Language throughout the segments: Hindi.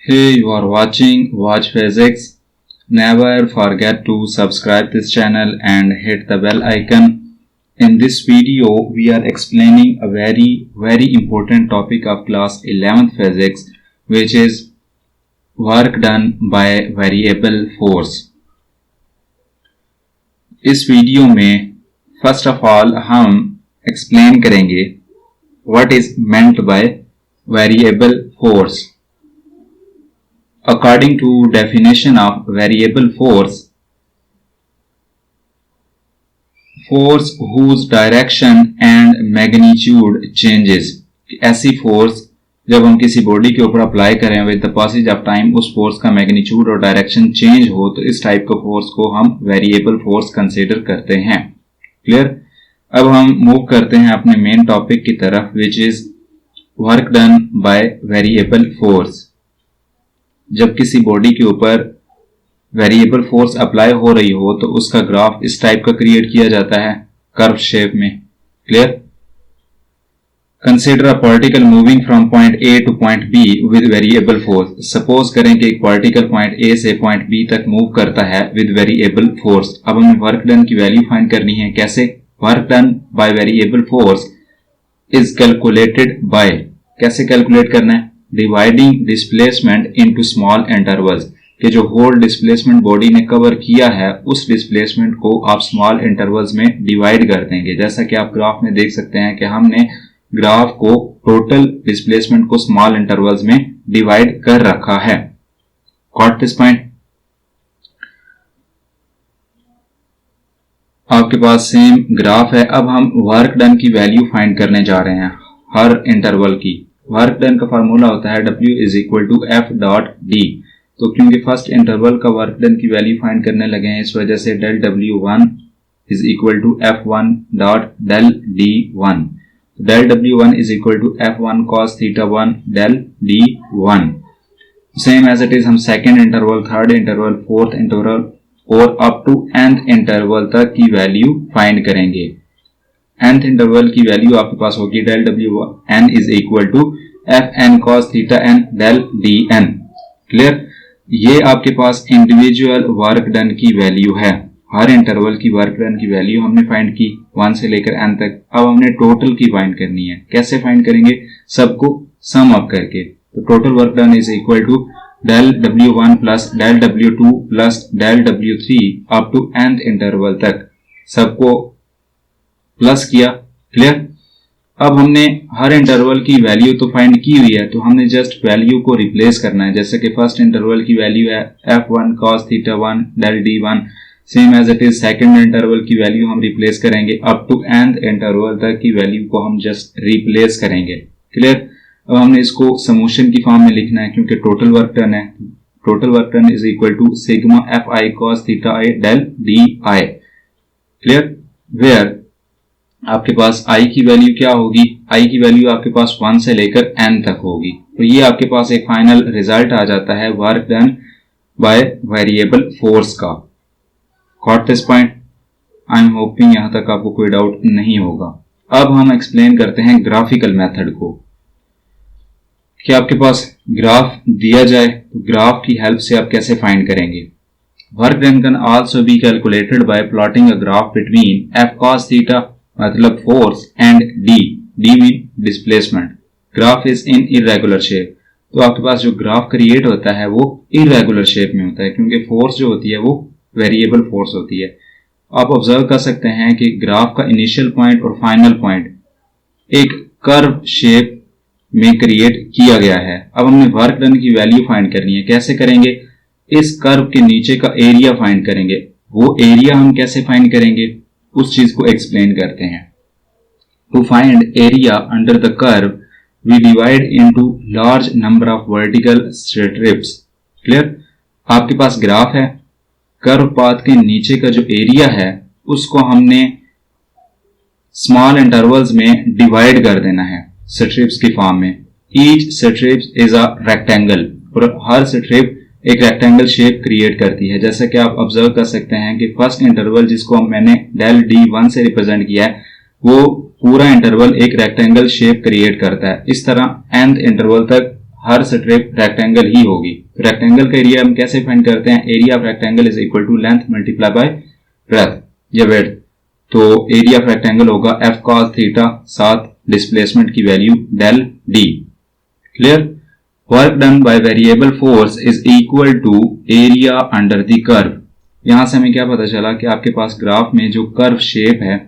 Hey, you are watching Watch Physics. Never forget to subscribe this channel and hit the bell icon. In this video, we are explaining a very important topic of class 11th physics, which is work done by variable force. इस वीडियो में फर्स्ट ऑफ ऑल हम एक्सप्लेन करेंगे what is meant by variable force. According to definition of variable force whose direction and magnitude changes. ऐसी फोर्स जब हम किसी बॉडी के ऊपर अप्लाई करें with the passage of time उस फोर्स का मैग्नीट्यूड और डायरेक्शन चेंज हो तो इस टाइप का फोर्स को हम वेरिएबल फोर्स कंसीडर करते हैं. क्लियर. अब हम मूव करते हैं अपने मेन टॉपिक की तरफ which is work done by variable force. जब किसी बॉडी के ऊपर वेरिएबल फोर्स अप्लाई हो रही हो तो उसका ग्राफ इस टाइप का क्रिएट किया जाता है कर्व शेप में. Clear. Consider a particle moving from point A two point be with variable force. Suppose करें कि एक पार्टिकल पॉइंट ए से पॉइंट बी तक मूव करता है विद वेरिएबल फोर्स. अब हमें वर्क डन की वैल्यू फाइंड करनी है. कैसे? Work done by variable force is calculated by. कैसे कैलकुलेट करना है? Dividing displacement into small intervals. कि जो होल डिस्प्लेसमेंट बॉडी ने कवर किया है उस डिस्प्लेसमेंट को आप स्मॉल इंटरवल्स में डिवाइड कर देंगे. जैसा कि आप ग्राफ में देख सकते हैं कि हमने ग्राफ को टोटल डिस्प्लेसमेंट को स्मॉल इंटरवल्स में डिवाइड कर रखा है. Got this point? आपके पास सेम ग्राफ है. अब हम वर्क डन की वैल्यू फाइंड करने जा रहे हैं हर इंटरवल की. वर्क डन का फार्मूला होता है W is equal to f dot d. तो क्योंकि फर्स्ट इंटरवल का वर्क डन की वैल्यू फाइंड करने लगे हैं इस वजह से del W1 is equal to F1 dot del D1. Del W1 is equal to F1 cos theta 1 del D1. Same as it is हम second interval, third interval, fourth interval और अप टू nth इंटरवल तक की वैल्यू फाइंड करेंगे. nth इंटरवल की वैल्यू आपके पास होगी del W1 is equal to Fn cos theta n del Dn. Clear. ये आपके पास इंडिविजुअल वर्क डन की वैल्यू है. हर इंटरवल की वर्क डन की वैल्यू हमने फाइंड की 1 से लेकर n तक. अब हमने टोटल की फाइंड करनी है. कैसे फाइंड करेंगे? सबको सम अप करके. तो total work done is equal to del W1 plus del W2 plus del W3 up to nth interval तक सबको प्लस किया. क्लियर. अब हमने हर इंटरवल की वैल्यू तो फाइंड की हुई है तो हमने जस्ट वैल्यू को रिप्लेस करना है. जैसे कि फर्स्ट इंटरवल की वैल्यू है F1 cos theta 1 del D1. Same as it is second interval की वैल्यू हम रिप्लेस करेंगे. अप टू nth इंटरवल तक की वैल्यू को हम जस्ट रिप्लेस करेंगे. क्लियर. अब हमने इसको समेशन की फॉर्म में लिखना है क्योंकि टोटल वर्क डन है. Total work done is equal to sigma Fi cos theta i del Di. Clear. Where आपके पास i की वैल्यू क्या होगी? i की वैल्यू आपके पास 1 से लेकर n तक होगी. तो ये आपके पास एक फाइनल रिजल्ट आ जाता है work done by variable force का. Got this point? I am hoping यहां तक आपको कोई डाउट नहीं होगा. अब हम एक्सप्लेन करते हैं ग्राफिकल मेथड को. कि आपके पास ग्राफ दिया जाए तो ग्राफ की हेल्प से आप कैसे फाइंड करेंगे? Work done can also be calculated by plotting a graph between f cos theta मतलब force and d mean displacement. Graph is in irregular shape. तो आपके पास जो ग्राफ क्रिएट होता है वो इरेगुलर शेप में होता है क्योंकि फोर्स जो होती है वो वेरिएबल फोर्स होती है. आप ऑब्जर्व कर सकते हैं कि ग्राफ का इनिशियल पॉइंट और फाइनल पॉइंट एक कर्व शेप में क्रिएट किया गया है. अब हमने वर्क डन की वैल्यू फाइंड करनी है. कैसे करेंगे? इस कर्व के नीचे का एरिया फाइंड करेंगे. वो एरिया हम कैसे फाइंड करेंगे उस चीज को एक्सप्लेन करते हैं. To find area under the curve we divide into large number of vertical strips. Clear. आपके पास ग्राफ है. कर्व पाथ के नीचे का जो एरिया है उसको हमने स्मॉल इंटरवल्स में डिवाइड कर देना है स्ट्रिप्स की फॉर्म में. Each strip is a rectangle और हर स्ट्रिप एक रेक्टेंगल शेप क्रिएट करती है. जैसा कि आप ऑब्जर्व कर सकते हैं कि फर्स्ट इंटरवल जिसको मैंने डेल D1 से रिप्रेजेंट किया है वो पूरा इंटरवल एक रेक्टेंगल शेप क्रिएट करता है. इस तरह nth इंटरवल तक हर स्ट्रिप रेक्टेंगल ही होगी। रेक्टेंगल का एरिया हम कैसे फाइंड करते हैं? Area of rectangle is equal to length multiply by breadth या विड्थ। तो एरिया ऑफ रेक्टेंगल होगा एफ कॉस थीटा साथ डिस्प्लेसमेंट की value del d. Clear? Work done by variable force is equal to area under the curve. यहां से हमें क्या पता चला कि आपके पास ग्राफ में जो कर्व शेप है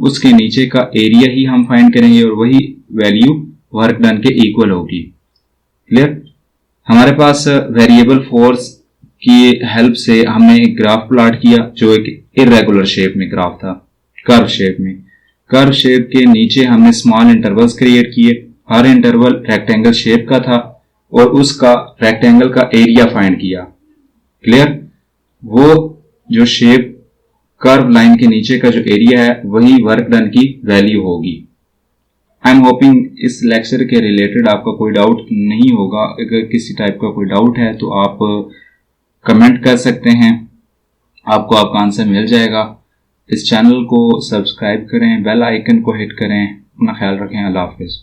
उसके नीचे का एरिया ही हम फाइंड करेंगे और वही वैल्यू वर्क डन के इक्वल होगी। क्लियर? हमारे पास वेरिएबल फोर्स की हेल्प से हमने एक ग्राफ प्लॉट किया जो एक इरेगुलर शेप में ग्राफ था, कर्व शेप में। कर्व शेप के नीचे हमने स्मॉल इंटरवल्स क्रिएट किए, हर इंटरवल रेक्टेंगल शेप का था और उसका रेक्टेंगल का एरिया फाइंड किया। क्लियर? वो जो शेप कर्व लाइन के नीचे का जो एरिया है वही वर्क डन की वैल्यू होगी। आई एम होपिंग इस लेक्चर के रिलेटेड आपका कोई डाउट नहीं होगा। अगर किसी टाइप का कोई डाउट है तो आप कमेंट कर सकते हैं, आपको आपका आंसर मिल जाएगा। इस चैनल को सब्सक्राइब करें, बेल आइकन को हिट करें। अपना ख्याल रखें। अल्लाह हाफिज।